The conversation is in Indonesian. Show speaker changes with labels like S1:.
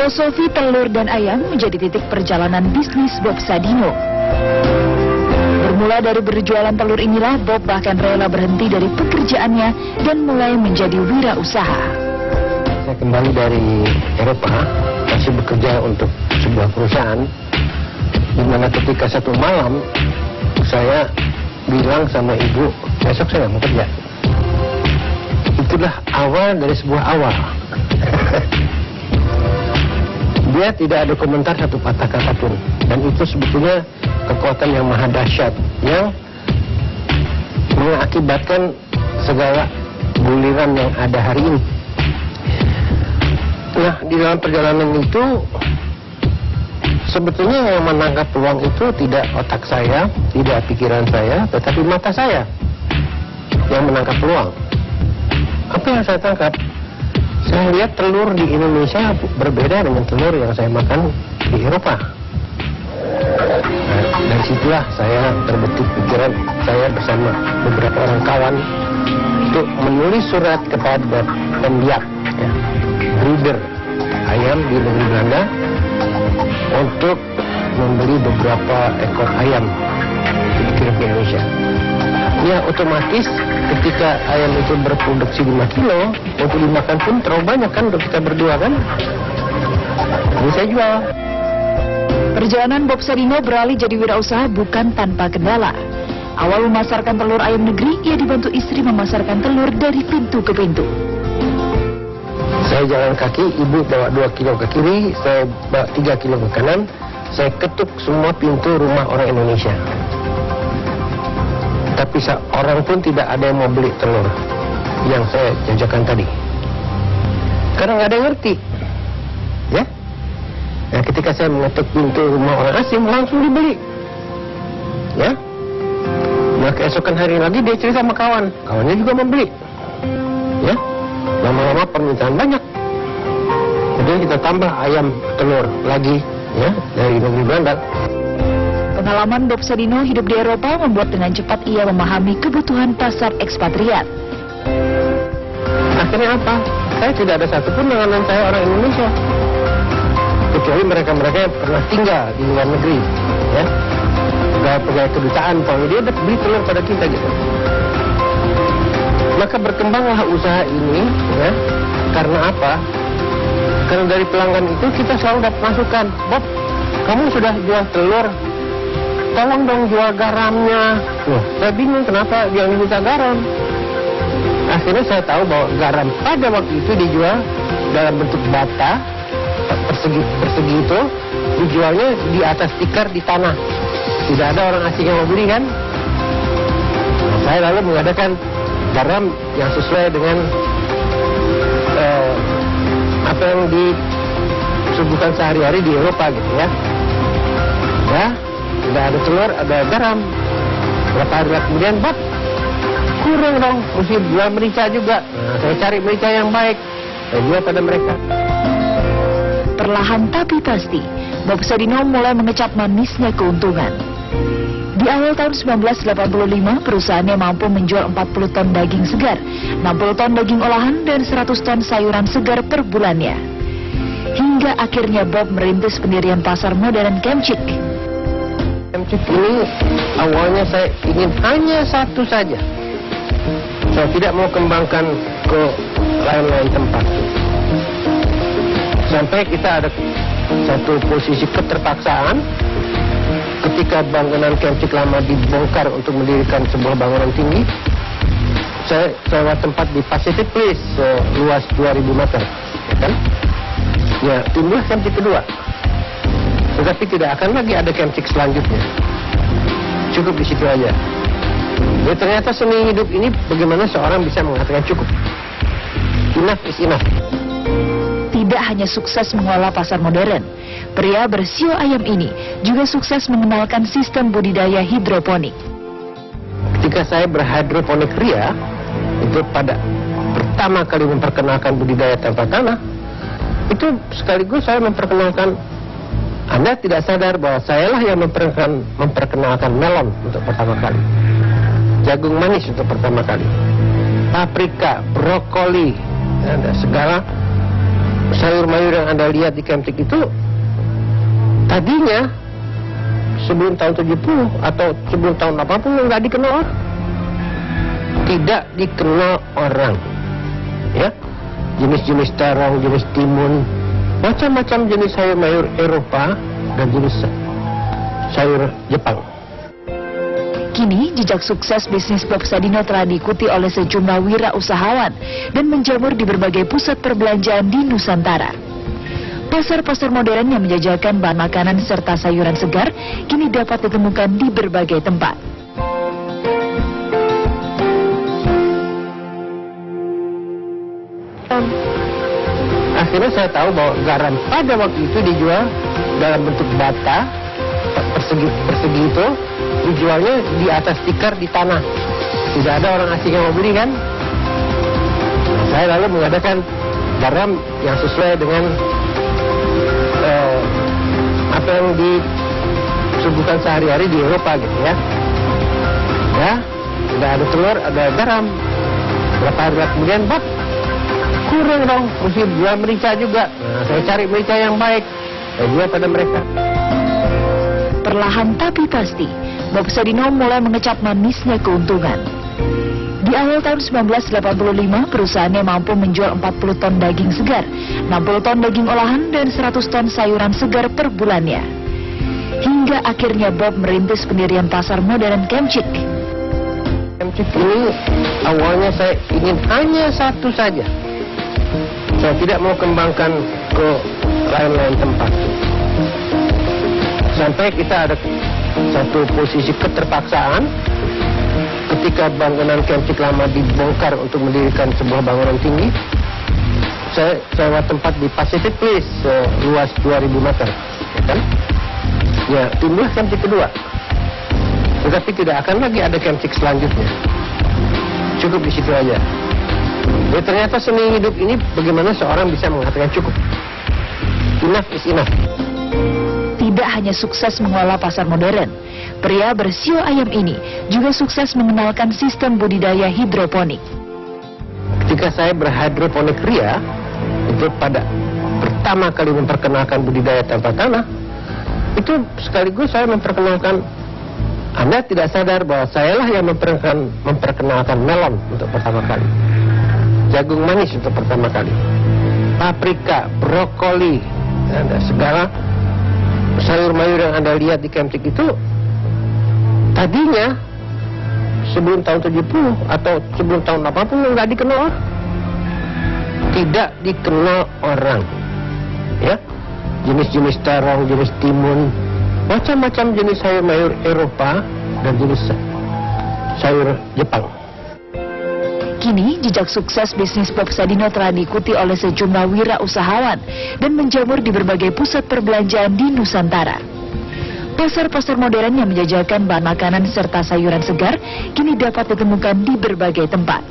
S1: Filosofi telur dan ayam menjadi titik perjalanan bisnis Bob Sadino. Bermula dari berjualan telur inilah, Bob bahkan rela berhenti dari pekerjaannya dan mulai menjadi wirausaha.
S2: Saya kembali dari Eropa, masih bekerja untuk sebuah perusahaan, di mana ketika satu malam saya bilang sama ibu, besok saya nggak mau kerja. Itulah awal dari sebuah awal. Dia tidak ada komentar satu patah kata pun, dan itu sebetulnya kekuatan yang maha dahsyat yang mengakibatkan segala guliran yang ada hari ini. Nah, di dalam perjalanan itu sebetulnya yang menangkap peluang itu tidak otak saya, tidak pikiran saya, tetapi mata saya yang menangkap peluang. Apa yang saya tangkap? Saya lihat telur di Indonesia berbeda dengan telur yang saya makan di Eropa. Nah, dari situlah saya terbetik pikiran saya bersama beberapa orang kawan untuk menulis surat kepada pendiak, ya, breeder ayam di negeri Belanda untuk membeli beberapa ekor ayam dikirim ke Indonesia. Ya, otomatis ketika ayam itu berproduksi 5 kilo, untuk dimakan pun terlalu banyak kan untuk kita berdua kan. Ini saya jual.
S1: Perjalanan Bob Sadino beralih jadi wirausaha bukan tanpa kendala. Awal memasarkan telur ayam negeri, ia dibantu istri memasarkan telur dari pintu ke pintu.
S2: Saya jalan kaki, ibu bawa 2 kilo ke kiri, saya bawa 3 kilo ke kanan. Saya ketuk semua pintu rumah orang Indonesia. Tapi orang pun tidak ada yang mau beli telur yang saya jajakan tadi. Karena nggak ada yang ngerti. Ya? Nah, ketika saya mengetuk pintu rumah orang asing, langsung dibeli. Ya? Nah, keesokan hari lagi dia cerita sama kawan. Kawannya juga membeli. Ya? Lama-lama permintaan banyak. Kemudian kita tambah ayam telur lagi, ya, dari negeri Belanda.
S1: Pengalaman Bob Sadino hidup di Eropa membuat dengan cepat ia memahami kebutuhan pasar ekspatriat.
S2: Akhirnya apa? Saya tidak ada satupun langganan saya orang Indonesia, kecuali mereka-mereka yang pernah tinggal di luar negeri, ya, pegawai kedutaan, kalau dia beli telur pada kita gitu. Maka berkembanglah usaha ini, ya. Karena apa? Karena dari pelanggan itu kita selalu dapat masukan, Bob, kamu sudah jual telur, tolong dong jual garamnya. Loh, saya bingung kenapa dia minta garam. Akhirnya saya tahu bahwa garam pada waktu itu dijual dalam bentuk bata persegi itu, dijualnya di atas tikar di tanah. Tidak ada orang asing yang mau beli kan. Nah, saya lalu mengadakan garam yang sesuai dengan apa yang disuguhkan sehari-hari di Eropa gitu ya. Ya, sudah ada telur, ada garam. Berapa hari kemudian, Bob, kurang dong, mesti jual merica juga. Nah, saya cari merica yang baik, saya jual pada mereka.
S1: Perlahan tapi pasti, Bob Sadino mulai mengecap manisnya keuntungan. Di awal tahun 1985, perusahaannya mampu menjual 40 ton daging segar, 60 ton daging olahan, dan 100 ton sayuran segar per bulannya. Hingga akhirnya Bob merintis pendirian pasar modern Kemcik.
S2: Kemcik ini awalnya saya ingin hanya satu saja. Saya tidak mau kembangkan ke lain-lain tempat. Sampai kita ada satu posisi keterpaksaan ketika bangunan Kemcik lama dibongkar untuk mendirikan sebuah bangunan tinggi. Saya sewa tempat di Pacific Place luas 2000 meter, ya kan? Ya, timbul Kemcik kedua. Tetapi tidak akan lagi ada Kemcik selanjutnya. Cukup di situ aja. Ya, ternyata seni hidup ini bagaimana seorang bisa mengatakan cukup. Enough is enough.
S1: Tidak hanya sukses mengolah pasar modern, pria bersio ayam ini juga sukses mengenalkan sistem budidaya hidroponik.
S2: Ketika saya berhidroponik ria, itu pada pertama kali memperkenalkan budidaya tanpa tanah, itu sekaligus saya memperkenalkan, Anda tidak sadar bahwa sayalah yang memperkenalkan melon untuk pertama kali, jagung manis untuk pertama kali, paprika, brokoli, dan segala sayur mayur yang Anda lihat di Kemtik itu tadinya sebelum tahun 70 atau sebelum tahun 80 nggak dikenal orang. Tidak dikenal orang. Ya, jenis-jenis terong, jenis timun, macam-macam jenis sayur mayur Eropa dan jenis sayur Jepang.
S1: Kini, jejak sukses bisnis Bob Sadino telah diikuti oleh sejumlah wirausahawan dan menjamur di berbagai pusat perbelanjaan di Nusantara. Pasar-pasar modern yang menjajakan bahan makanan serta sayuran segar kini dapat ditemukan di berbagai tempat.
S2: Akhirnya saya tahu bahwa garam pada waktu itu dijual dalam bentuk bata persegi itu, dijualnya di atas tikar di tanah. Tidak ada orang asing yang mau beli kan. Saya lalu mengadakan garam yang sesuai dengan apa yang disuguhkan sehari-hari di Eropa gitu ya. Ya, sudah ada telur, ada garam. Berapa hari kemudian, Bob, kurang dong, mesti jual merica juga. Nah, saya cari merica yang baik, saya jual pada mereka.
S1: Perlahan tapi pasti, Bob Sadino mulai mengecap manisnya keuntungan. Di awal tahun 1985, perusahaannya mampu menjual 40 ton daging segar, 60 ton daging olahan, dan 100 ton sayuran segar per bulannya. Hingga akhirnya Bob merintis pendirian pasar modern Kemcik.
S2: Kemcik ini awalnya saya ingin hanya satu saja. Saya tidak mau kembangkan ke lain-lain tempat. Sampai kita ada satu posisi keterpaksaan ketika bangunan Kemcik lama dibongkar untuk mendirikan sebuah bangunan tinggi. Saya sewa tempat di Pacific Place luas 2000 meter, ya kan? Ya, timbul Kemcik kedua. Tetapi tidak akan lagi ada Kemcik selanjutnya. Cukup di situ aja. Ya, ternyata seni hidup ini bagaimana seorang bisa mengatakan cukup. Enough is enough.
S1: Tidak hanya sukses mengelola pasar modern, pria bersio ayam ini juga sukses mengenalkan sistem budidaya hidroponik.
S2: Ketika saya berhidroponik ria, itu pada pertama kali memperkenalkan budidaya tanpa tanah, itu sekaligus saya memperkenalkan, Anda tidak sadar bahwa sayalah yang memperkenalkan melon untuk pertama kali, jagung manis untuk pertama kali, paprika, brokoli, dan segala sayur mayur yang Anda lihat di Kemcik itu tadinya sebelum tahun 70 atau sebelum tahun 80 nggak dikenal orang. Tidak dikenal orang. Ya, jenis-jenis terong, jenis timun, macam-macam jenis sayur mayur Eropa dan jenis sayur Jepang.
S1: Kini, jejak sukses bisnis Bob Sadino telah diikuti oleh sejumlah wirausahawan dan menjamur di berbagai pusat perbelanjaan di Nusantara. Pasar-pasar modern yang menjajakan bahan makanan serta sayuran segar kini dapat ditemukan di berbagai tempat.